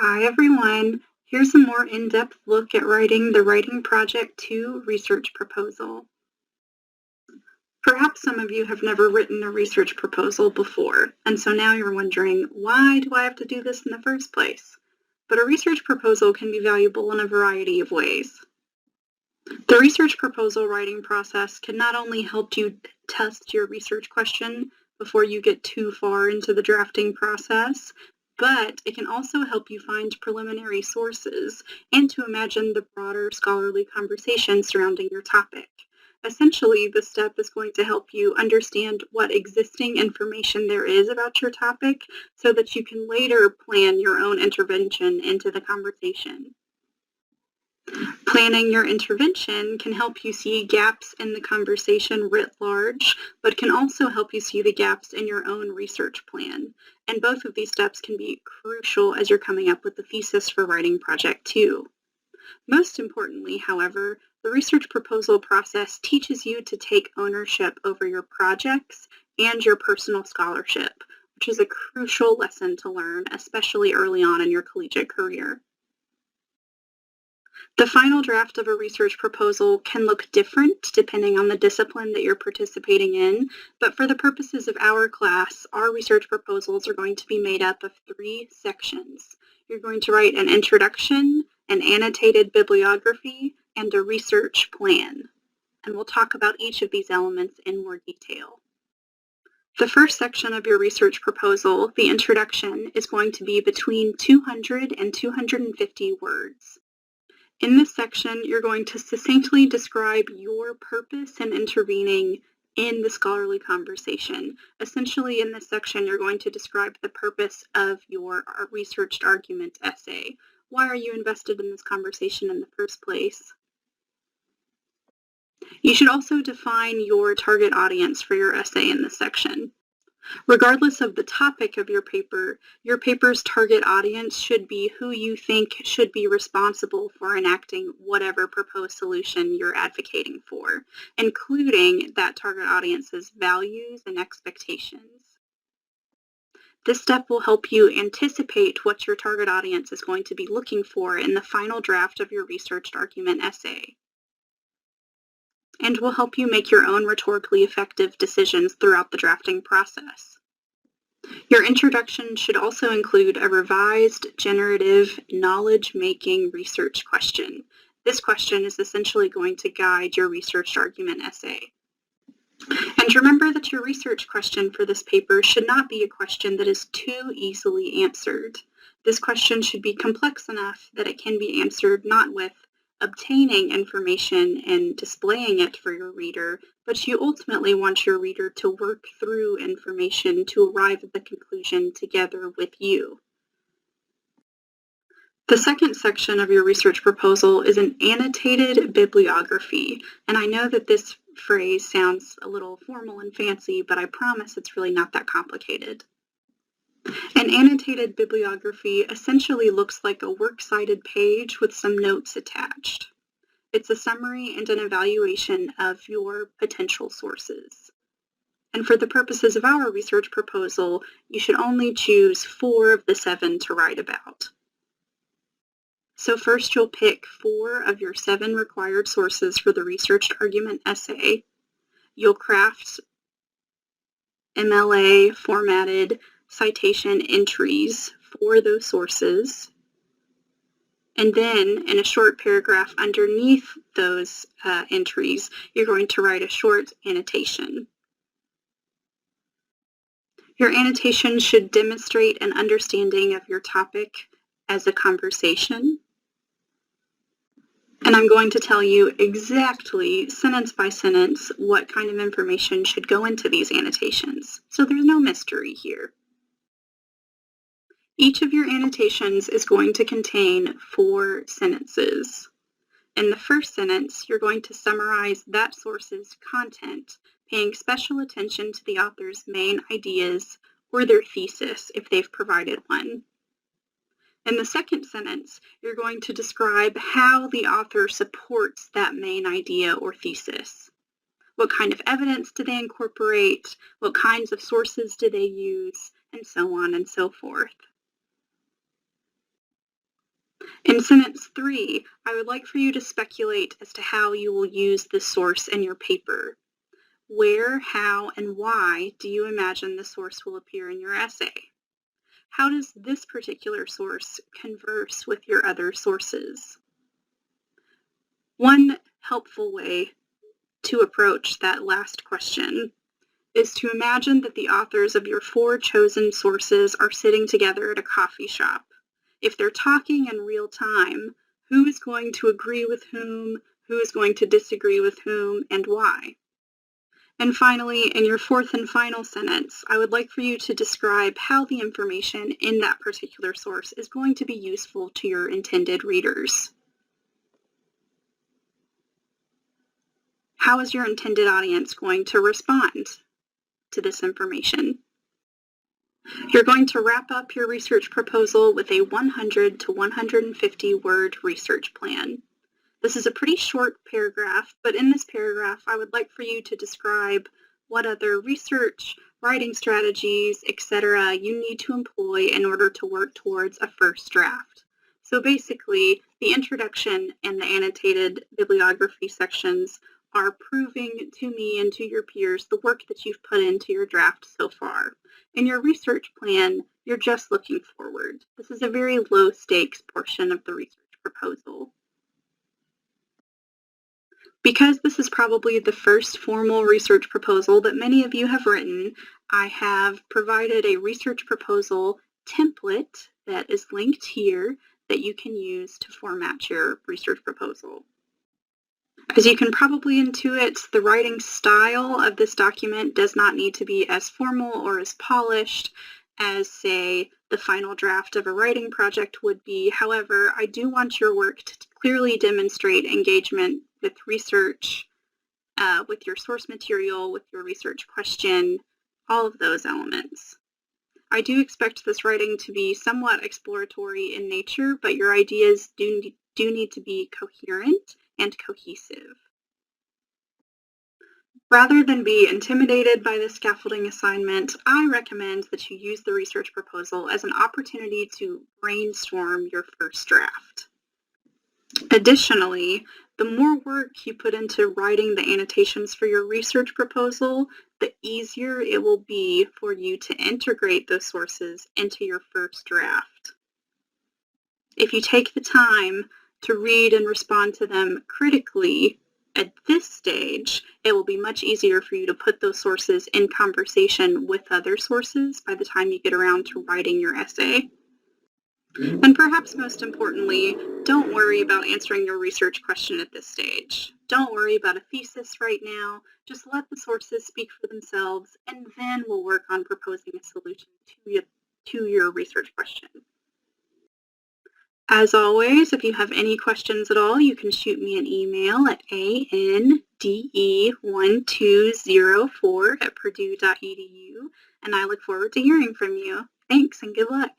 Hi everyone. Here's a more in-depth look at writing the Writing Project 2 research proposal. Perhaps some of you have never written a research proposal before, and so now you're wondering, why do I have to do this in the first place? But a research proposal can be valuable in a variety of ways. The research proposal writing process can not only help you test your research question before you get too far into the drafting process, but it can also help you find preliminary sources and to imagine the broader scholarly conversation surrounding your topic. Essentially, this step is going to help you understand what existing information there is about your topic so that you can later plan your own intervention into the conversation. Planning your intervention can help you see gaps in the conversation writ large, but can also help you see the gaps in your own research plan. And both of these steps can be crucial as you're coming up with the thesis for Writing Project 2. Most importantly, however, the research proposal process teaches you to take ownership over your projects and your personal scholarship, which is a crucial lesson to learn, especially early on in your collegiate career. The final draft of a research proposal can look different depending on the discipline that you're participating in, but for the purposes of our class, our research proposals are going to be made up of 3 sections. You're going to write an introduction, an annotated bibliography, and a research plan. And we'll talk about each of these elements in more detail. The first section of your research proposal, the introduction, is going to be between 200 and 250 words. In this section, you're going to succinctly describe your purpose in intervening in the scholarly conversation. Essentially, in this section, you're going to describe the purpose of your researched argument essay. Why are you invested in this conversation in the first place? You should also define your target audience for your essay in this section. Regardless of the topic of your paper's target audience should be who you think should be responsible for enacting whatever proposed solution you're advocating for, including that target audience's values and expectations. This step will help you anticipate what your target audience is going to be looking for in the final draft of your researched argument essay, and will help you make your own rhetorically effective decisions throughout the drafting process. Your introduction should also include a revised, generative, knowledge-making research question. This question is essentially going to guide your researched argument essay. And remember that your research question for this paper should not be a question that is too easily answered. This question should be complex enough that it can be answered not with obtaining information and displaying it for your reader, but you ultimately want your reader to work through information to arrive at the conclusion together with you. The second section of your research proposal is an annotated bibliography, and I know that this phrase sounds a little formal and fancy, but I promise it's really not that complicated. An annotated bibliography essentially looks like a works-cited page with some notes attached. It's a summary and an evaluation of your potential sources. And for the purposes of our research proposal, you should only choose 4 of the 7 to write about. So first you'll pick 4 of your 7 required sources for the researched argument essay. You'll craft MLA formatted citation entries for those sources. And then in a short paragraph underneath those entries, you're going to write a short annotation. Your annotation should demonstrate an understanding of your topic as a conversation. And I'm going to tell you exactly, sentence by sentence, what kind of information should go into these annotations. So there's no mystery here. Each of your annotations is going to contain 4 sentences. In the first sentence, you're going to summarize that source's content, paying special attention to the author's main ideas or their thesis if they've provided one. In the second sentence, you're going to describe how the author supports that main idea or thesis. What kind of evidence do they incorporate? What kinds of sources do they use? And so on and so forth. In sentence 3, I would like for you to speculate as to how you will use this source in your paper. Where, how, and why do you imagine the source will appear in your essay? How does this particular source converse with your other sources? One helpful way to approach that last question is to imagine that the authors of your 4 chosen sources are sitting together at a coffee shop. If they're talking in real time, who is going to agree with whom, who is going to disagree with whom, and why? And finally, in your 4th and final sentence, I would like for you to describe how the information in that particular source is going to be useful to your intended readers. How is your intended audience going to respond to this information? You're going to wrap up your research proposal with a 100 to 150 word research plan. This is a pretty short paragraph, but in this paragraph, I would like for you to describe what other research, writing strategies, etc. you need to employ in order to work towards a first draft. So basically, the introduction and the annotated bibliography sections are proving to me and to your peers the work that you've put into your draft so far. In your research plan, you're just looking forward. This is a very low stakes portion of the research proposal. Because this is probably the first formal research proposal that many of you have written, I have provided a research proposal template that is linked here that you can use to format your research proposal. As you can probably intuit, the writing style of this document does not need to be as formal or as polished as, say, the final draft of a writing project would be. However, I do want your work to clearly demonstrate engagement with research, with your source material, with your research question, all of those elements. I do expect this writing to be somewhat exploratory in nature, but your ideas do need to be coherent and cohesive. Rather than be intimidated by this scaffolding assignment, I recommend that you use the research proposal as an opportunity to brainstorm your first draft. Additionally, the more work you put into writing the annotations for your research proposal, the easier it will be for you to integrate those sources into your first draft. If you take the time to read and respond to them critically at this stage, it will be much easier for you to put those sources in conversation with other sources by the time you get around to writing your essay. And perhaps most importantly, don't worry about answering your research question at this stage. Don't worry about a thesis right now. Just let the sources speak for themselves, and then we'll work on proposing a solution to your research question. As always, if you have any questions at all, you can shoot me an email at ande1204@purdue.edu, and I look forward to hearing from you. Thanks and good luck.